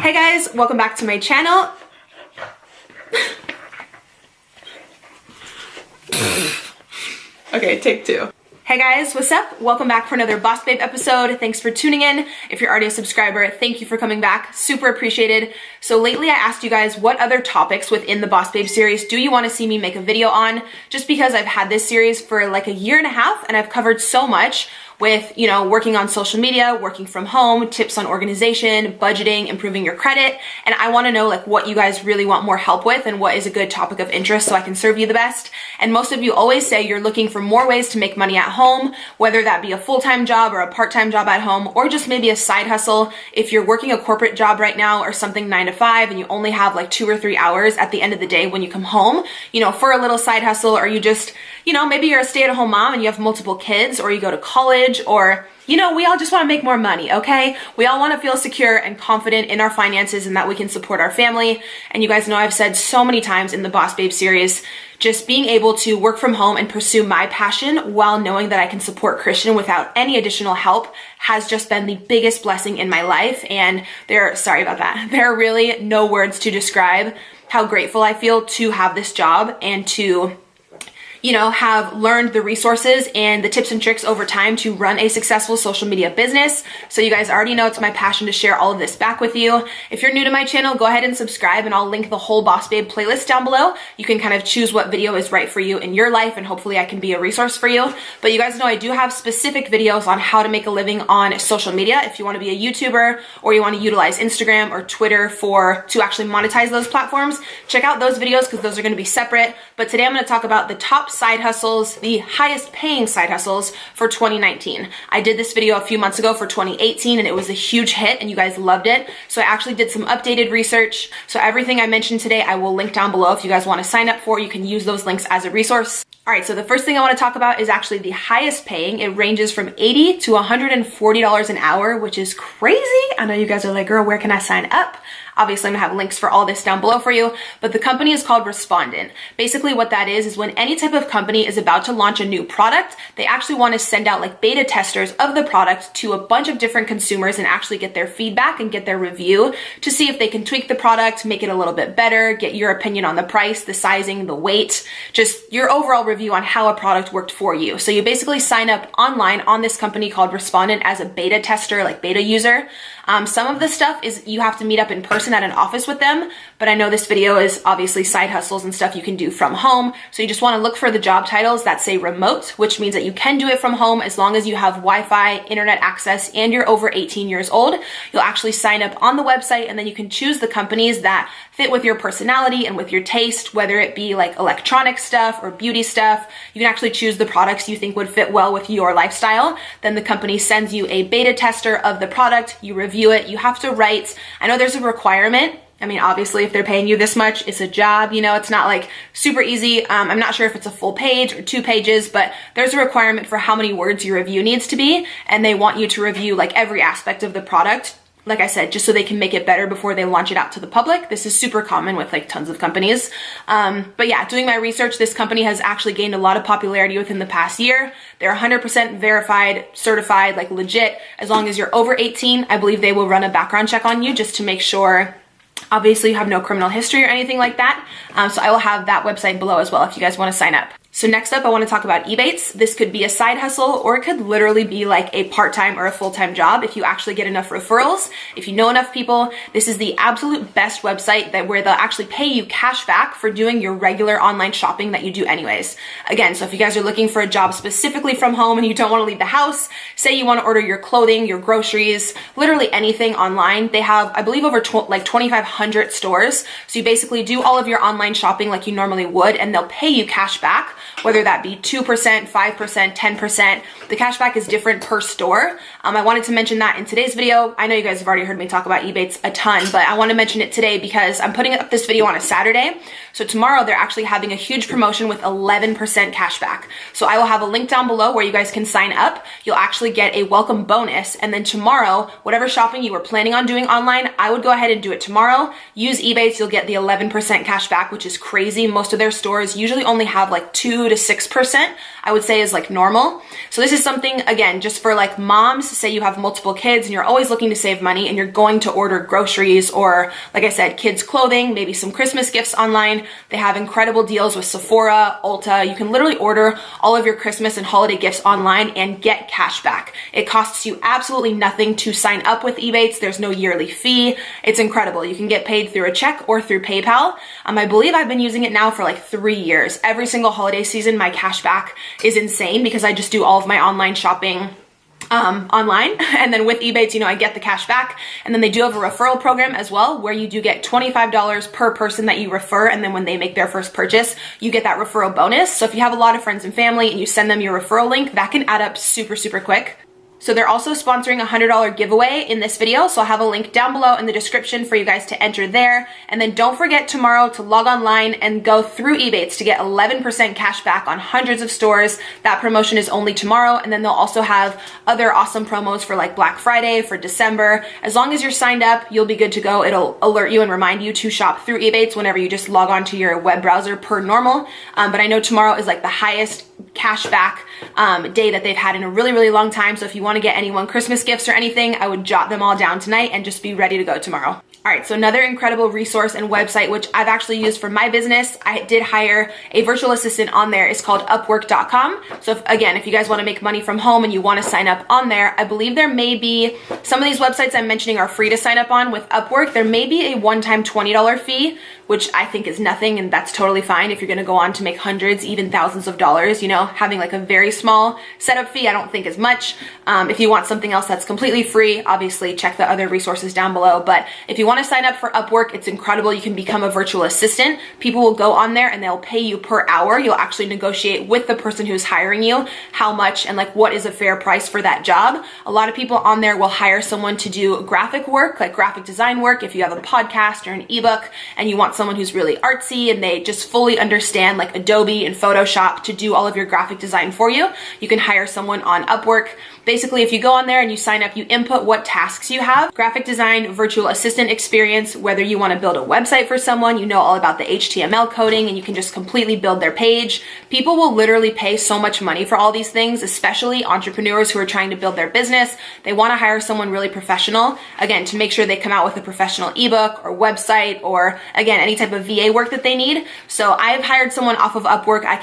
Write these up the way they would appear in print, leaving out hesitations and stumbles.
Hey guys, welcome back to my channel. Okay, take two. Hey guys, what's up? Welcome back for another Boss Babe episode. Thanks for tuning in. If you're already a subscriber, thank you for coming back. Super appreciated. So lately I asked you guys what other topics within the Boss Babe series do you want to see me make a video on? Just because I've had this series for like a year and a half and I've covered so much with, you know, working on social media, working from home, tips on organization, budgeting, improving your credit. And I want to know like what you guys really want more help with and what is a good topic of interest so I can serve you the best. And most of you always say you're looking for more ways to make money at home, whether that be a full-time job or a part-time job at home, or just maybe a side hustle. If you're working a corporate job right now or something 9 to 5 and you only have like 2 or 3 hours at the end of the day when you come home, you know, for a little side hustle, or you just, you know, maybe you're a stay-at-home mom and you have multiple kids, or you go to college, or, you know, we all just want to make more money, okay? We all want to feel secure and confident in our finances and that we can support our family. And you guys know I've said so many times in the Boss Babe series, just being able to work from home and pursue my passion while knowing that I can support Christian without any additional help has just been the biggest blessing in my life. And there are really no words to describe how grateful I feel to have this job and to, you know, have learned the resources and the tips and tricks over time to run a successful social media business. So you guys already know it's my passion to share all of this back with you. If you're new to my channel, go ahead and subscribe and I'll link the whole Boss Babe playlist down below. You can kind of choose what video is right for you in your life and hopefully I can be a resource for you. But you guys know I do have specific videos on how to make a living on social media. If you want to be a YouTuber or you want to utilize Instagram or Twitter to actually monetize those platforms, check out those videos because those are going to be separate. But today I'm going to talk about the top side hustles, the highest paying side hustles for 2019. I did this video a few months ago for 2018 and it was a huge hit and you guys loved it. So I actually did some updated research. So everything I mentioned today, I will link down below. If you guys want to sign up for, you can use those links as a resource. All right, so the first thing I want to talk about is actually the highest paying. It ranges from $80 to $140 an hour, which is crazy. I know you guys are like, girl, where can I sign up? Obviously, I'm gonna have links for all this down below for you, but the company is called Respondent. Basically what that is when any type of company is about to launch a new product, they actually wanna send out like beta testers of the product to a bunch of different consumers and actually get their feedback and get their review to see if they can tweak the product, make it a little bit better, get your opinion on the price, the sizing, the weight, just your overall review on how a product worked for you. So you basically sign up online on this company called Respondent as a beta tester, like beta user. Some of the stuff is you have to meet up in person at an office with them, but I know this video is obviously side hustles and stuff you can do from home. So you just want to look for the job titles that say remote, which means that you can do it from home as long as you have Wi-Fi, internet access, and you're over 18 years old. You'll actually sign up on the website and then you can choose the companies that fit with your personality and with your taste, whether it be like electronic stuff or beauty stuff. You can actually choose the products you think would fit well with your lifestyle. Then the company sends you a beta tester of the product, you review it, you have to write, I know there's a requirement. I mean, obviously, if they're paying you this much, it's a job, you know, it's not like super easy. I'm not sure if it's a full page or 2 pages, but there's a requirement for how many words your review needs to be. And they want you to review like every aspect of the product. Like I said, just so they can make it better before they launch it out to the public. This is super common with like tons of companies. But yeah, doing my research, this company has actually gained a lot of popularity within the past year. They're 100% verified, certified, like legit. As long as you're over 18, I believe they will run a background check on you just to make sure obviously you have no criminal history or anything like that. So I will have that website below as well if you guys want to sign up. So next up, I want to talk about Ebates. This could be a side hustle or it could literally be like a part-time or a full-time job if you actually get enough referrals. If you know enough people, this is the absolute best website where they'll actually pay you cash back for doing your regular online shopping that you do anyways. Again, so if you guys are looking for a job specifically from home and you don't want to leave the house, say you want to order your clothing, your groceries, literally anything online, they have, I believe, over like 2,500 stores. So you basically do all of your online shopping like you normally would and they'll pay you cash back, whether that be 2%, 5%, 10%. The cashback is different per store. I wanted to mention that in today's video. I know you guys have already heard me talk about Ebates a ton, but I want to mention it today because I'm putting up this video on a Saturday. So tomorrow they're actually having a huge promotion with 11% cashback. So I will have a link down below where you guys can sign up. You'll actually get a welcome bonus. And then tomorrow, whatever shopping you were planning on doing online, I would go ahead and do it tomorrow. Use Ebates, you'll get the 11% cashback, which is crazy. Most of their stores usually only have like 2 2 to 6%, I would say is like normal. So this is something, again, just for like moms, say you have multiple kids and you're always looking to save money and you're going to order groceries or, like I said, kids clothing, maybe some Christmas gifts online. They have incredible deals with Sephora, Ulta. You can literally order all of your Christmas and holiday gifts online and get cash back. It costs you absolutely nothing to sign up with Ebates. There's no yearly fee. It's incredible. You can get paid through a check or through PayPal. I believe I've been using it now for like 3 years. Every single holiday season, my cash back is insane because I just do all of my online shopping online. And then with Ebates, you know, I get the cash back. And then they do have a referral program as well, where you do get $25 per person that you refer. And then when they make their first purchase, you get that referral bonus. So if you have a lot of friends and family and you send them your referral link, that can add up super, super quick. So they're also sponsoring a $100 giveaway in this video. So I'll have a link down below in the description for you guys to enter there. And then don't forget tomorrow to log online and go through Ebates to get 11% cash back on hundreds of stores. That promotion is only tomorrow. And then they'll also have other awesome promos for like Black Friday, for December. As long as you're signed up, you'll be good to go. It'll alert you and remind you to shop through Ebates whenever you just log on to your web browser per normal. But I know tomorrow is like the highest cash back day that they've had in a really, really long time. So if you want to get anyone Christmas gifts or anything, I would jot them all down tonight and just be ready to go tomorrow. All right, so another incredible resource and website, which I've actually used for my business, I did hire a virtual assistant on there, is called Upwork.com. So if you guys want to make money from home and you want to sign up on there, I believe there may be, some of these websites I'm mentioning are free to sign up on. With Upwork, there may be a one-time $20 fee, which I think is nothing, and that's totally fine if you're gonna go on to make hundreds, even thousands of dollars. You know, having like a very small setup fee I don't think is much. If you want something else that's completely free, obviously check the other resources down below. But if you wanna sign up for Upwork, it's incredible. You can become a virtual assistant. People will go on there and they'll pay you per hour. You'll actually negotiate with the person who's hiring you how much and like what is a fair price for that job. A lot of people on there will hire someone to do graphic work, like graphic design work. If you have a podcast or an ebook and you want someone who's really artsy and they just fully understand like Adobe and Photoshop to do all of your graphic design for you, you can hire someone on Upwork. Basically, if you go on there and you sign up, you input what tasks you have, graphic design, virtual assistant experience, whether you want to build a website for someone, you know all about the HTML coding and you can just completely build their page. People will literally pay so much money for all these things, especially entrepreneurs who are trying to build their business. They want to hire someone really professional, again, to make sure they come out with a professional ebook or website or, again, any type of VA work that they need. So I've hired someone off of Upwork. I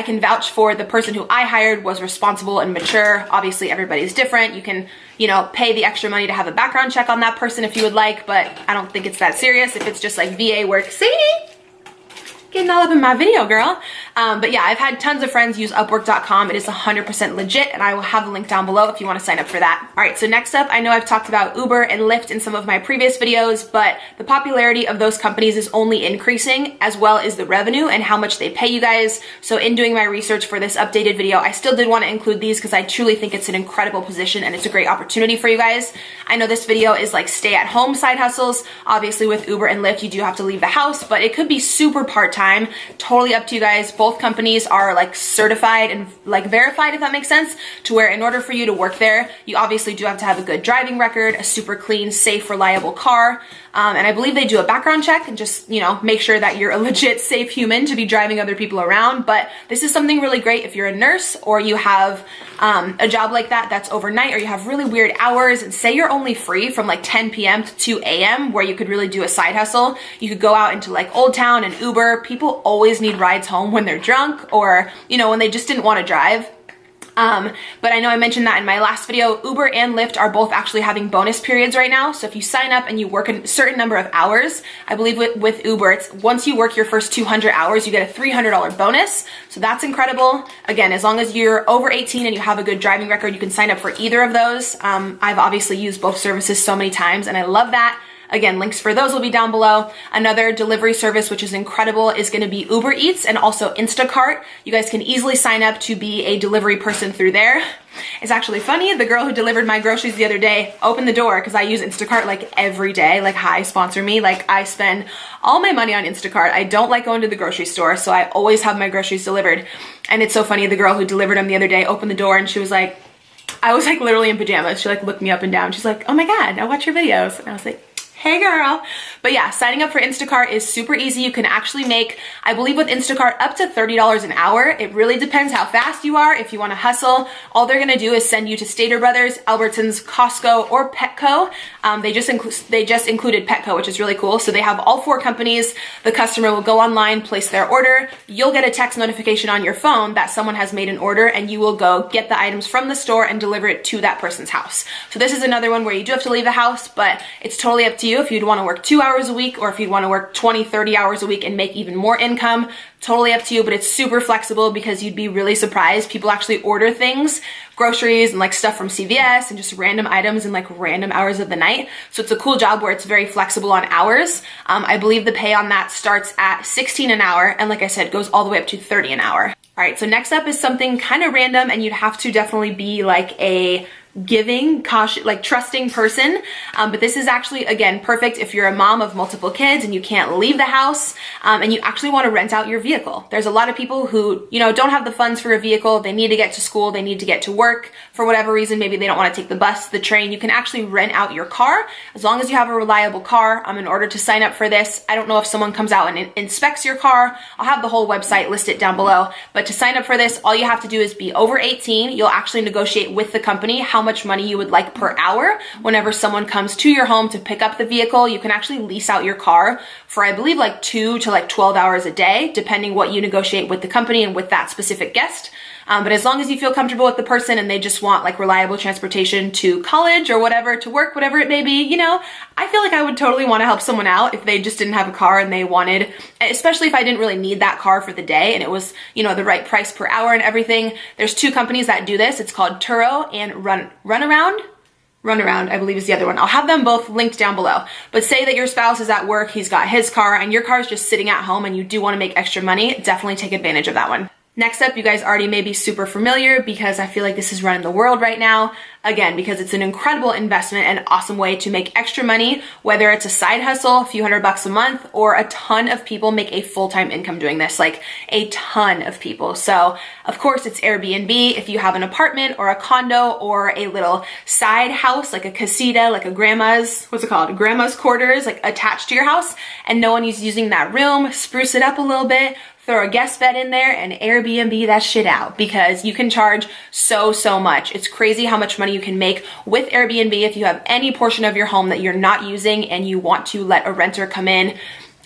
can vouch for the person who I hired was responsible and mature. Obviously, everybody's different. You can, you know, pay the extra money to have a background check on that person if you would like, but I don't think it's that serious if it's just like VA work. See? Getting all up in my video, girl. But yeah, I've had tons of friends use Upwork.com. It is 100% legit, and I will have the link down below if you want to sign up for that. All right, so next up, I know I've talked about Uber and Lyft in some of my previous videos, but the popularity of those companies is only increasing, as well as the revenue and how much they pay you guys. So in doing my research for this updated video, I still did want to include these because I truly think it's an incredible position and it's a great opportunity for you guys. I know this video is like stay-at-home side hustles. Obviously, with Uber and Lyft, you do have to leave the house, but it could be super part-time. Totally up to you guys. Both companies are like certified and like verified, if that makes sense, to where in order for you to work there, you obviously do have to have a good driving record, a super clean, safe, reliable car. And I believe they do a background check and just, you know, make sure that you're a legit safe human to be driving other people around. But this is something really great if you're a nurse or you have a job like that that's overnight, or you have really weird hours, and say you're only free from like 10 p.m. to 2 a.m. where you could really do a side hustle. You could go out into like Old Town and Uber. People always need rides home when they're drunk or, you know, when they just didn't want to drive. But I know I mentioned that in my last video. Uber and Lyft are both actually having bonus periods right now. So if you sign up and you work a certain number of hours, I believe with Uber, it's once you work your first 200 hours, you get a $300 bonus. So that's incredible. Again, as long as you're over 18 and you have a good driving record, you can sign up for either of those. I've obviously used both services so many times and I love that. Again, links for those will be down below. Another delivery service, which is incredible, is going to be Uber Eats and also Instacart. You guys can easily sign up to be a delivery person through there. It's actually funny, the girl who delivered my groceries the other day opened the door because I use Instacart like every day. Like, hi, sponsor me. Like, I spend all my money on Instacart. I don't like going to the grocery store, so I always have my groceries delivered. And it's so funny, the girl who delivered them the other day opened the door and she was like, I was like literally in pajamas. She like looked me up and down. She's like, oh my God, I watch your videos. And I was like, Hey girl. But yeah, signing up for Instacart is super easy. You can actually make, I believe with Instacart, up to $30 an hour. It really depends how fast you are. If you want to hustle, all they're going to do is send you to Stater Brothers, Albertsons, Costco, or Petco. They just included Petco, which is really cool. So they have all 4 companies. The customer will go online, place their order. You'll get a text notification on your phone that someone has made an order, and you will go get the items from the store and deliver it to that person's house. So this is another one where you do have to leave the house, but it's totally up to you if you'd want to work 2 hours a week or if you'd want to work 20, 30 hours a week and make even more income. Totally up to you, but it's super flexible because you'd be really surprised. People actually order things, groceries and like stuff from CVS and just random items in like random hours of the night. So it's a cool job where it's very flexible on hours. I believe the pay on that starts at $16 an hour. And like I said, goes all the way up to $30 an hour. All right, so next up is something kind of random, and you'd have to definitely be like a giving, cautious, like trusting person. But this is actually, again, perfect if you're a mom of multiple kids and you can't leave the house and you actually want to rent out your vehicle. There's a lot of people who, you know, don't have the funds for a vehicle. They need to get to school. They need to get to work for whatever reason. Maybe they don't want to take the bus, the train. You can actually rent out your car as long as you have a reliable car. In order to sign up for this, I don't know if someone comes out and inspects your car. I'll have the whole website listed down below. But to sign up for this, all you have to do is be over 18. You'll actually negotiate with the company how much money you would like per hour. Whenever someone comes to your home to pick up the vehicle, you can actually lease out your car for, I believe, like 2 to like 12 hours a day, depending what you negotiate with the company and with that specific guest. But as long as you feel comfortable with the person and they just want like reliable transportation to college or whatever, to work, whatever it may be, you know, I feel like I would totally want to help someone out if they just didn't have a car and they wanted, especially if I didn't really need that car for the day and it was, you know, the right price per hour and everything. There's 2 companies that do this. It's called Turo and Runaround, I believe is the other one. I'll have them both linked down below. But say that your spouse is at work, he's got his car, and your car is just sitting at home and you do want to make extra money, definitely take advantage of that one. Next up, you guys already may be super familiar because I feel like this is running the world right now. Again, because it's an incredible investment and awesome way to make extra money, whether it's a side hustle, a few $100 a month, or a ton of people make a full-time income doing this, like a ton of people. So of course it's Airbnb. If you have an apartment or a condo or a little side house, like a casita, like a grandma's, what's it called? Grandma's quarters, like attached to your house, and no one is using that room, spruce it up a little bit, throw a guest bed in there and Airbnb that shit out because you can charge so much. It's crazy how much money you can make with Airbnb if you have any portion of your home that you're not using and you want to let a renter come in.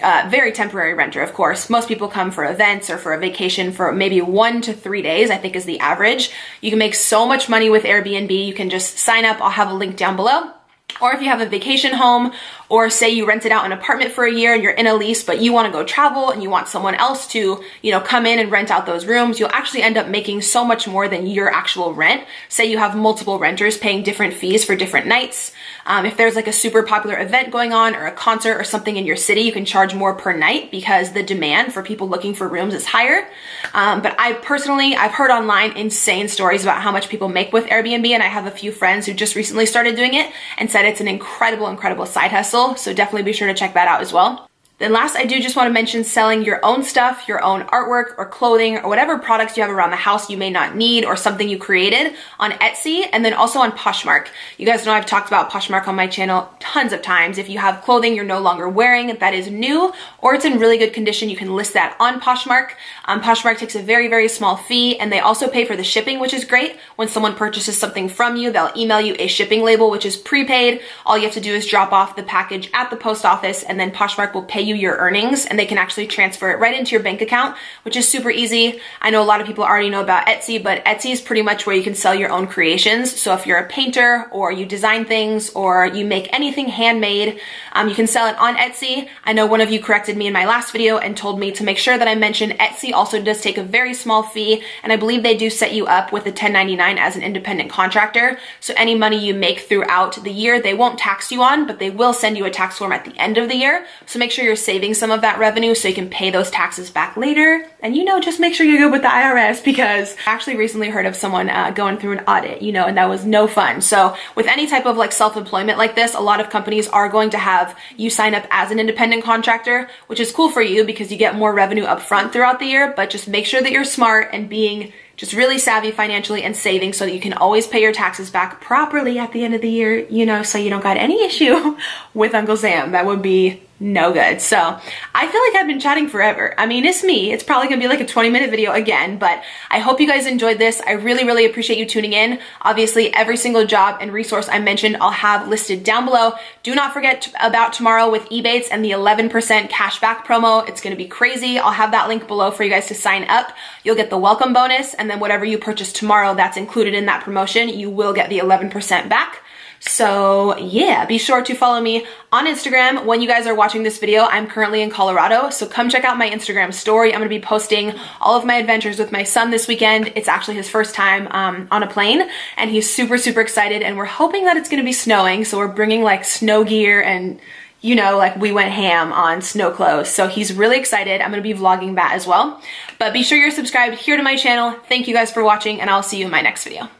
Very temporary renter, of course. Most people come for events or for a vacation for maybe 1 to 3 days, I think is the average. You can make so much money with Airbnb. You can just sign up. I'll have a link down below. Or if you have a vacation home, or say you rented out an apartment for a year and you're in a lease, but you want to go travel and you want someone else to, you know, come in and rent out those rooms, you'll actually end up making so much more than your actual rent. Say you have multiple renters paying different fees for different nights. If there's like a super popular event going on or a concert or something in your city, you can charge more per night because the demand for people looking for rooms is higher. But I've heard online insane stories about how much people make with Airbnb, and I have a few friends who just recently started doing it and said it's an incredible side hustle. So definitely be sure to check that out as well. Then last, I do just want to mention selling your own stuff, your own artwork or clothing or whatever products you have around the house you may not need or something you created on Etsy, and then also on Poshmark. You guys know I've talked about Poshmark on my channel tons of times. If you have clothing you're no longer wearing that is new or it's in really good condition, you can list that on Poshmark. Poshmark takes a very small fee, and they also pay for the shipping, which is great. When someone purchases something from you, they'll email you a shipping label, which is prepaid. All you have to do is drop off the package at the post office, and then Poshmark will pay you your earnings, and they can actually transfer it right into your bank account, which is super easy. I know a lot of people already know about Etsy, but Etsy is pretty much where you can sell your own creations. So if you're a painter or you design things or you make anything handmade, you can sell it on Etsy. I know one of you corrected me in my last video and told me to make sure that I mention Etsy also does take a very small fee, and I believe they do set you up with a 1099 as an independent contractor. So any money you make throughout the year, they won't tax you on, but they will send you a tax form at the end of the year. So make sure you're just saving some of that revenue so you can pay those taxes back later. And just make sure you're good with the IRS, because I actually recently heard of someone going through an audit, and that was no fun. So with any type of like self-employment like this, a lot of companies are going to have you sign up as an independent contractor, which is cool for you because you get more revenue up front throughout the year, but just make sure that you're smart and being just really savvy financially and saving so that you can always pay your taxes back properly at the end of the year, so you don't got any issue with Uncle Sam. That would be no good. So I feel like I've been chatting forever. I mean, it's me. It's probably gonna be like a 20-minute video again, but I hope you guys enjoyed this. I really, really appreciate you tuning in. Obviously, every single job and resource I mentioned, I'll have listed down below. Do not forget about tomorrow with Ebates and the 11% cashback promo. It's gonna be crazy. I'll have that link below for you guys to sign up. You'll get the welcome bonus, and then whatever you purchase tomorrow that's included in that promotion, you will get the 11% back. So yeah, be sure to follow me on Instagram. When you guys are watching this video, I'm currently in Colorado, so come check out my Instagram story. I'm gonna be posting all of my adventures with my son this weekend. It's actually his first time on a plane, and he's super, super excited, and we're hoping that it's gonna be snowing, so we're bringing like snow gear and like we went ham on snow clothes. So he's really excited. I'm gonna be vlogging that as well. But be sure you're subscribed here to my channel. Thank you guys for watching, and I'll see you in my next video.